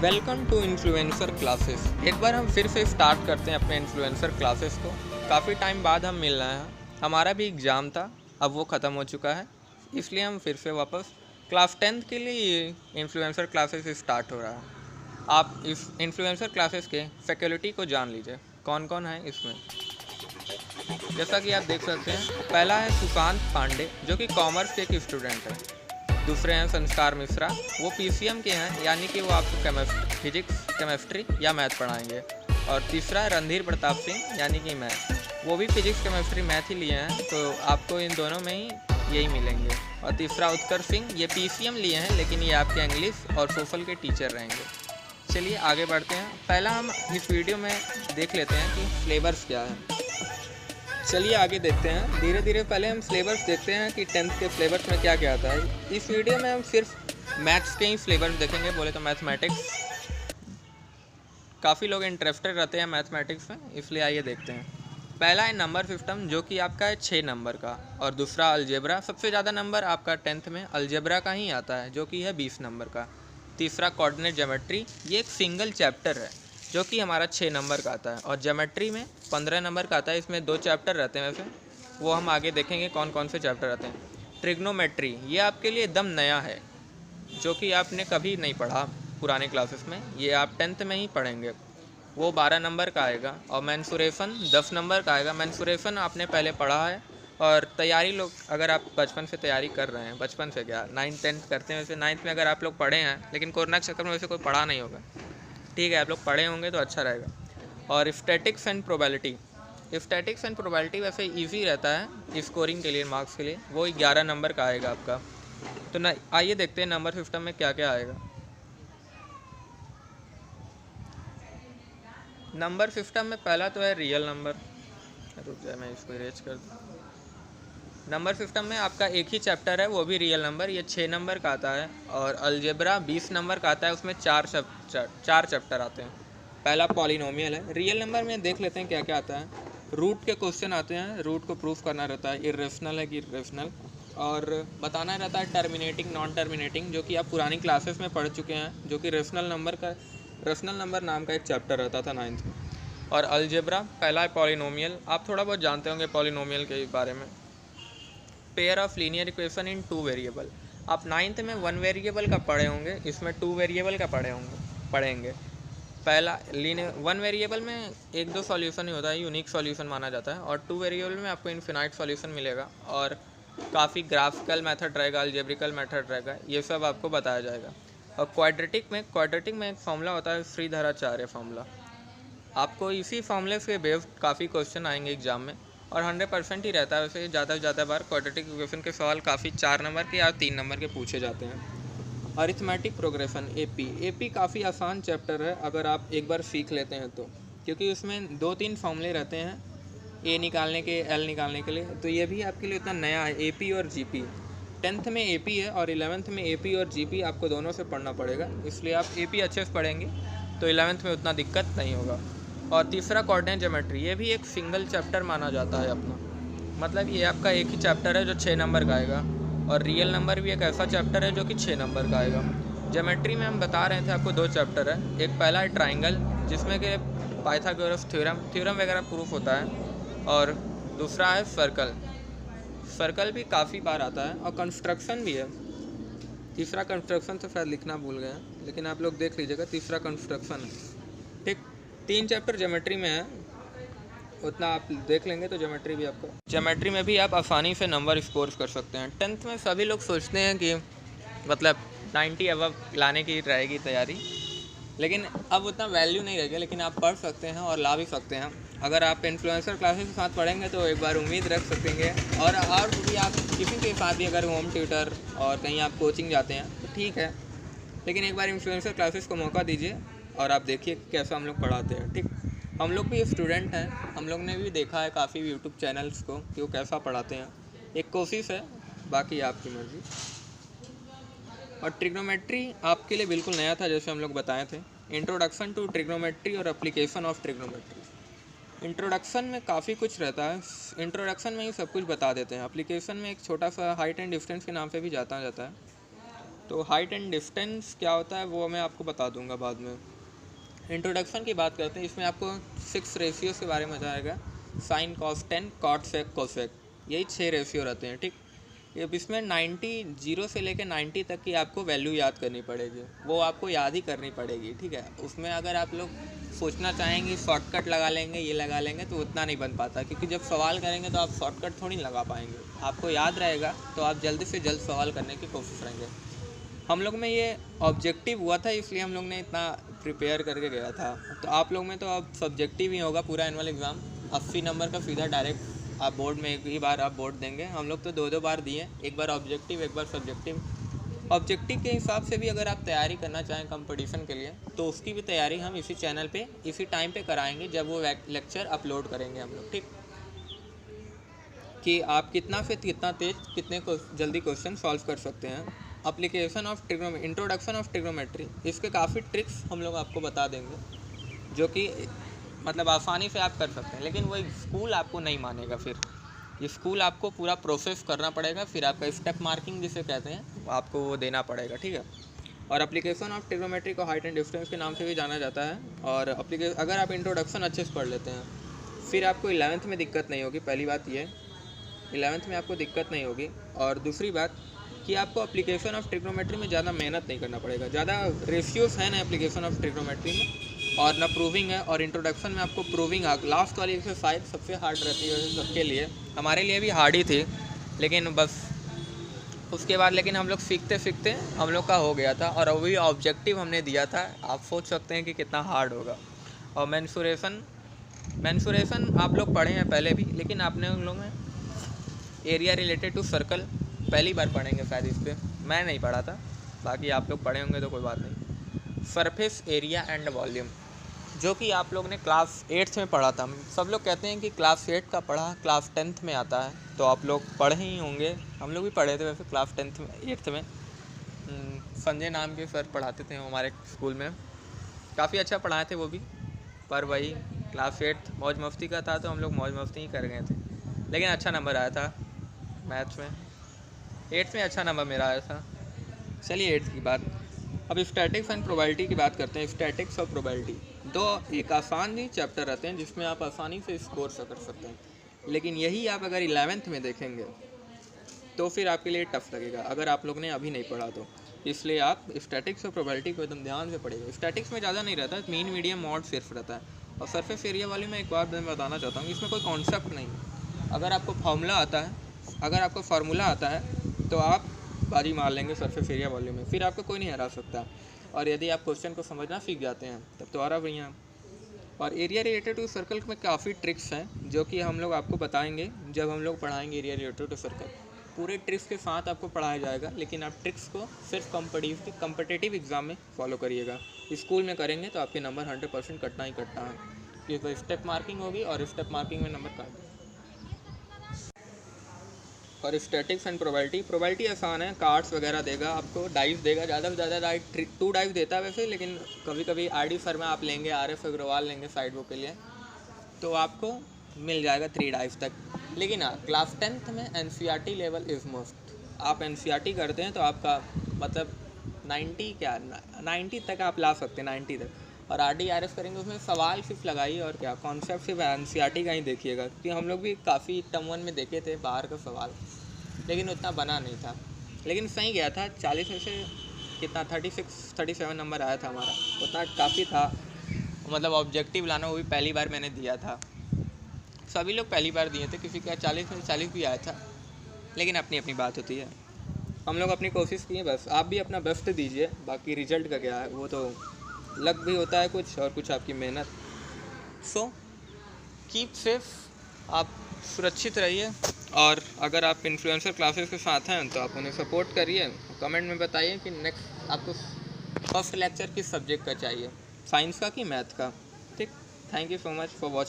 Welcome to influencer classes. एक बार हम फिर से स्टार्ट करते हैं अपने इन्फ्लुएंसर क्लासेस को। काफ़ी टाइम बाद हम मिल रहे हैं। हमारा भी एग्ज़ाम था, अब वो ख़त्म हो चुका है, इसलिए हम फिर से वापस क्लास 10th के लिए इन्फ्लुएंसर क्लासेस स्टार्ट हो रहा है। आप इस इन्फ्लुएंसर क्लासेस के फैकल्टी को जान लीजिए, कौन कौन है इसमें। जैसा कि आप देख सकते हैं, पहला है सुशांत पांडे, जो कि कॉमर्स के एक स्टूडेंट है। दूसरे हैं संस्कार मिश्रा, वो पीसीएम के हैं, यानी कि वो आपको फिजिक्स, केमिस्ट्री या मैथ पढ़ाएंगे। और तीसरा है रणधीर प्रताप सिंह, यानी कि मैथ, वो भी फिजिक्स केमिस्ट्री मैथ ही लिए हैं, तो आपको इन दोनों में ही यही मिलेंगे। और तीसरा उत्कर्ष सिंह, ये पीसीएम लिए हैं, लेकिन ये आपके इंग्लिश और सोशल के टीचर रहेंगे। चलिए आगे बढ़ते हैं। पहला हम इस वीडियो में देख लेते हैं कि सिलेबस क्या है। चलिए आगे देखते हैं धीरे धीरे। पहले हम सिलेबस देखते हैं कि 10th के सिलेबस में क्या क्या आता है। इस वीडियो में हम सिर्फ मैथ्स के ही सिलेबस देखेंगे। बोले तो मैथमेटिक्स, काफ़ी लोग इंटरेस्टेड रहते हैं मैथमेटिक्स में, इसलिए आइए देखते हैं। पहला है नंबर सिस्टम, जो कि आपका है 6 नंबर का। और दूसरा अलजेब्रा, सबसे ज़्यादा नंबर आपका 10th में अलजेब्रा का ही आता है, जो कि है 20 नंबर का। तीसरा कोऑर्डिनेट ज्योमेट्री, ये एक सिंगल चैप्टर है, जो कि हमारा 6 नंबर का आता है। और ज्योमेट्री में 15 नंबर का आता है। इसमें 2 चैप्टर रहते हैं, वैसे वो हम आगे देखेंगे कौन कौन से चैप्टर रहते हैं। ट्रिग्नोमेट्री, ये आपके लिए एकदम नया है, जो कि आपने कभी नहीं पढ़ा पुराने क्लासेस में, ये आप 10th में ही पढ़ेंगे। वो 12 नंबर का आएगा। और मेंसुरेशन 10 नंबर का आएगा। मेंसुरेशन आपने पहले पढ़ा है। और तैयारी लोग, अगर आप बचपन से तैयारी कर रहे हैं, बचपन से क्या 9th 10th करते हैं, वैसे 9th में अगर आप लोग पढ़े हैं, लेकिन कोरोना के चक्कर में वैसे कोई पढ़ा नहीं होगा, ठीक है, आप लोग पढ़े होंगे तो अच्छा रहेगा। और statics and probability, statics and probability वैसे इजी रहता है स्कोरिंग के लिए, मार्क्स के लिए, वो 11 नंबर का आएगा आपका। तो ना आइए देखते हैं नंबर सिस्टम में क्या क्या आएगा। नंबर सिस्टम में पहला तो है रियल नंबर। रुक जाए, मैं इसको इरेज कर दूँ। नंबर सिस्टम में आपका एक ही चैप्टर है, वो भी रियल नंबर, ये 6 नंबर का आता है। और अलजेब्रा 20 नंबर का आता है, उसमें 4 चैप्टर आते हैं। पहला पॉलिनोमियल है। रियल नंबर में देख लेते हैं क्या क्या आता है। रूट के क्वेश्चन आते हैं, रूट को प्रूफ करना रहता है, इरेशनल है कि इरेशनल, और बताना रहता है टर्मिनेटिंग नॉन टर्मिनेटिंग, जो कि आप पुरानी क्लासेस में पढ़ चुके हैं, जो कि रेशनल नंबर नाम का एक चैप्टर रहता था 9th में। और अलजेब्रा पहला है पॉलिनोमियल, आप थोड़ा बहुत जानते होंगे पॉलिनोमियल के बारे में। Pair of linear equation in 2 variable, आप 9th में 1 वेरिएबल का पढ़े होंगे, इसमें 2 वेरिएबल का पढ़ेंगे। पहला लीनियर 1 वेरिएबल में 1-2 सॉल्यूशन ही होता है, यूनिक सॉल्यूशन माना जाता है। और 2 वेरिएबल में आपको इन्फिनाइट सॉल्यूशन मिलेगा, और काफ़ी ग्राफिकल मेथड रहेगा, अलजेब्रिकल मेथड रहेगा, ये सब आपको बताया जाएगा। और क्वाड्रेटिक में एक फॉर्मूला होता है, श्रीधराचार्य फॉर्मूला। आपको इसी फॉर्मूले से बेस्ड काफ़ी क्वेश्चन आएंगे एग्जाम में, और 100% ही रहता है। वैसे ज़्यादा से ज़्यादा बार क्वाड्रेटिक इक्वेशन के सवाल काफ़ी 4 नंबर के या 3 नंबर के पूछे जाते हैं। अरिथमेटिक प्रोग्रेशन एपी काफ़ी आसान चैप्टर है, अगर आप एक बार सीख लेते हैं तो, क्योंकि उसमें 2-3 फॉर्मूले रहते हैं ए निकालने के, एल निकालने के लिए, तो ये भी आपके लिए उतना नया है। एपी और जीपी 10th में एपी है, और 11th में एपी और जीपी आपको दोनों से पढ़ना पड़ेगा, इसलिए आप एपी अच्छे से पढ़ेंगे तो 11th में उतना दिक्कत नहीं होगा। और तीसरा कोऑर्डिनेट ज्योमेट्री, ये भी एक सिंगल चैप्टर माना जाता है अपना, मतलब ये आपका एक ही चैप्टर है जो 6 नंबर का आएगा। और रियल नंबर भी एक ऐसा चैप्टर है जो कि 6 नंबर का आएगा। ज्योमेट्री में हम बता रहे थे आपको 2 चैप्टर है। एक पहला है ट्राइंगल, जिसमें कि पाइथागोरस थ्योरम वगैरह प्रूफ होता है। और दूसरा है सर्कल भी काफ़ी बार आता है। और कंस्ट्रक्शन भी है। तीसरा कंस्ट्रक्शन तो शायद लिखना भूल गए हैं, लेकिन आप लोग देख लीजिएगा, तीसरा कंस्ट्रक्शन है। ठीक, 3 चैप्टर ज्योमेट्री में है, उतना आप देख लेंगे तो ज्योमेट्री में भी आप आसानी से नंबर स्कोर कर सकते हैं। 10th में सभी लोग सोचते हैं कि मतलब 90 अबव लाने की रहेगी तैयारी, लेकिन अब उतना वैल्यू नहीं रहेगा, लेकिन आप पढ़ सकते हैं और ला भी सकते हैं। अगर आप इन्फ्लुएंसर क्लासेस के साथ पढ़ेंगे तो एक बार उम्मीद रख सकेंगे। और भी आप किसी के साथ भी अगर होम ट्यूटर और कहीं आप कोचिंग जाते हैं तो ठीक है, लेकिन एक बार इन्फ्लुएंसर क्लासेस को मौका दीजिए और आप देखिए कैसा हम लोग पढ़ाते हैं। ठीक, हम लोग भी स्टूडेंट हैं, हम लोग ने भी देखा है काफ़ी यूट्यूब चैनल्स को कि वो कैसा पढ़ाते हैं। एक कोशिश है, बाकी आपकी मर्ज़ी। और ट्रिग्नोमेट्री आपके लिए बिल्कुल नया था, जैसे हम लोग बताए थे। इंट्रोडक्शन टू ट्रिग्नोमेट्री और एप्लीकेशन ऑफ ट्रिग्नोमेट्री। इंट्रोडक्शन में काफ़ी कुछ रहता है, इंट्रोडक्शन में ही सब कुछ बता देते हैं। एप्लीकेशन में एक छोटा सा हाइट एंड डिस्टेंस के नाम से भी जाता है। तो हाइट एंड डिस्टेंस क्या होता है वो मैं आपको बता दूंगा बाद में। इंट्रोडक्शन की बात करते हैं, इसमें आपको 6 रेशियोज़ के बारे में बताएगा। साइन, कॉस, टेन, कॉट, सेक, कोसेक, यही 6 रेशियो रहते हैं, ठीक। अब इसमें 90 0 से लेकर 90 तक की आपको वैल्यू याद करनी पड़ेगी, वो आपको याद ही करनी पड़ेगी, ठीक है। उसमें अगर आप लोग सोचना चाहेंगे शॉर्टकट लगा लेंगे, ये लगा लेंगे, तो उतना नहीं बन पाता, क्योंकि जब सवाल करेंगे तो आप शॉर्टकट थोड़ी लगा पाएंगे। आपको याद रहेगा तो आप जल्दी से जल्द सवाल करने की कोशिश करेंगे। हम लोग में ये ऑब्जेक्टिव हुआ था, इसलिए हम लोग ने इतना प्रिपेयर करके गया था। तो आप लोग में तो अब सब्जेक्टिव ही होगा पूरा एनुअल एग्ज़ाम, 80 नंबर का सीधा डायरेक्ट आप बोर्ड में एक ही बार आप बोर्ड देंगे। हम लोग तो 2 बार दिए, एक बार ऑब्जेक्टिव एक बार सब्जेक्टिव। ऑब्जेक्टिव के हिसाब से भी अगर आप तैयारी करना चाहें कंपटीशन के लिए, तो उसकी भी तैयारी हम इसी चैनल पे इसी टाइम पे कराएंगे जब वो लेक्चर अपलोड करेंगे हम लोग, ठीक। कि आप कितना से कितना तेज कितने जल्दी क्वेश्चन सॉल्व कर सकते हैं। Application of trigonometry, introduction of trigonometry, इसके काफ़ी ट्रिक्स हम लोग आपको बता देंगे जो कि मतलब आसानी से आप कर सकते हैं। लेकिन वो स्कूल आपको नहीं मानेगा, फिर ये स्कूल आपको पूरा प्रोसेस करना पड़ेगा, फिर आपका स्टेप मार्किंग जिसे कहते हैं आपको वो देना पड़ेगा, ठीक है। और एप्लीकेशन ऑफ ट्रिग्नोमेट्री को हाइट एंड डिस्टेंस के नाम से भी जाना जाता है। और अगर आप इंट्रोडक्शन अच्छे से पढ़ लेते हैं, फिर आपको 11th में दिक्कत नहीं होगी। पहली बात ये, 11th में आपको दिक्कत नहीं होगी। और दूसरी बात कि आपको एप्लीकेशन ऑफ ट्रिग्नोमेट्री में ज़्यादा मेहनत नहीं करना पड़ेगा, ज़्यादा रेशियोस है ना एप्लीकेशन ऑफ ट्रिग्नोमेट्री में, और ना प्रूविंग है। और इंट्रोडक्शन में आपको प्रूविंग लास्ट वाली एक्सरसाइज सबसे हार्ड रहती है सबके लिए, हमारे लिए भी हार्ड ही थी, लेकिन बस उसके बाद लेकिन हम लोग सीखते सीखते हम लोग का हो गया था। और वही ऑब्जेक्टिव हमने दिया था, आप सोच सकते हैं कि कितना हार्ड होगा। और मैंसुरेशन आप लोग पढ़े हैं पहले भी, लेकिन आपने उन लोगों में एरिया रिलेटेड टू सर्कल पहली बार पढ़ेंगे शायद, इस पर मैं नहीं पढ़ा था, बाकी आप लोग पढ़े होंगे तो कोई बात नहीं। सरफेस एरिया एंड वॉल्यूम, जो कि आप लोग ने क्लास 8th में पढ़ा था। सब लोग कहते हैं कि क्लास 8 का पढ़ा क्लास 10th में आता है, तो आप लोग पढ़े ही होंगे, हम लोग भी पढ़े थे वैसे क्लास 10th में 8th में। संजय नाम के सर पढ़ाते थे हमारे स्कूल में, काफ़ी अच्छा पढ़ाए थे वो भी। पर वही क्लास 8 मौज मस्ती का था, तो हम लोग मौज मस्ती ही कर गए थे, लेकिन अच्छा नंबर आया था मैथ्स में। 8th में अच्छा नंबर मेरा आया था। चलिए 8th की बात, अब स्टैटिक्स एंड प्रोबेबिलिटी की बात करते हैं। स्टैटिक्स और प्रोबेबिलिटी दो एक आसान ही चैप्टर रहते हैं जिसमें आप आसानी से स्कोर कर सकते हैं, लेकिन यही आप अगर 11th में देखेंगे तो फिर आपके लिए टफ लगेगा अगर आप लोग ने अभी नहीं पढ़ा तो। इसलिए आप स्टैटिक्स और प्रोबेबिलिटी को एकदम ध्यान से पढ़िएगा। स्टैटिक्स में ज़्यादा नहीं रहता, मीन मीडियम मॉड सिर्फ रहता है। और सरफेस एरिया वाले में एक बात मैं बताना चाहता हूँ, इसमें कोई कॉन्सेप्ट नहीं है। अगर आपको फार्मूला आता है तो आप बाजी मार लेंगे सरफेस एरिया वॉल्यूम में, फिर आपको कोई नहीं हरा सकता। और यदि आप क्वेश्चन को समझना सीख जाते हैं तब तो और बढ़िया। और एरिया रिलेटेड टू सर्कल में काफ़ी ट्रिक्स हैं जो कि हम लोग आपको बताएंगे जब हम लोग पढ़ाएंगे एरिया रिलेटेड टू सर्कल। पूरे ट्रिक्स के साथ आपको पढ़ाया जाएगा, लेकिन आप ट्रिक्स को सिर्फ कम्पिटिटिव एग्ज़ाम में फॉलो करिएगा। स्कूल में करेंगे तो आपके नंबर 100% कटना ही कटना है, क्योंकि स्टेप मार्किंग होगी और स्टेप मार्किंग में नंबर काट। और स्टैटिक्स एंड प्रोबेबिलिटी आसान है, कार्ड्स वगैरह देगा आपको, डाइस देगा, ज़्यादा से ज़्यादा 2 डाइस देता है वैसे, लेकिन कभी कभी RD शर्मा आप लेंगे, RF अग्रवाल लेंगे साइड बुक के लिए, तो आपको मिल जाएगा 3 डाइस तक। लेकिन हाँ, क्लास 10th में NCERT लेवल इज़ मस्ट। आप NCERT करते हैं तो आपका मतलब 90 तक आप ला सकते हैं, 90 तक। और RD RF करेंगे उसमें सवाल सिर्फ लगाइए, और क्या कॉन्सेप्ट सिर्फ NCERT का ही देखिएगा, क्योंकि हम लोग भी काफ़ी टर्म 1 में देखे थे बाहर का सवाल, लेकिन उतना बना नहीं था। लेकिन सही गया था, 40 में से कितना 37 नंबर आया था हमारा, उतना काफ़ी था। मतलब ऑब्जेक्टिव लाना वो भी पहली बार मैंने दिया था, सभी लोग पहली बार दिए थे, किसी का 40 में से 40 भी आया था, लेकिन अपनी अपनी बात होती है। हम लोग अपनी कोशिश किए, बस आप भी अपना बेस्ट दीजिए, बाकी रिजल्ट का क्या है, वो तो लक भी होता है कुछ, और कुछ आपकी मेहनत। सो कीप सेफ, आप सुरक्षित रहिए। और अगर आप इन्फ्लुएंसर क्लासेस के साथ हैं तो आप उन्हें सपोर्ट करिए। कमेंट में बताइए कि नेक्स्ट आपको फर्स्ट लेक्चर किस सब्जेक्ट का चाहिए, साइंस का कि मैथ का, ठीक। Thank you so much for watching.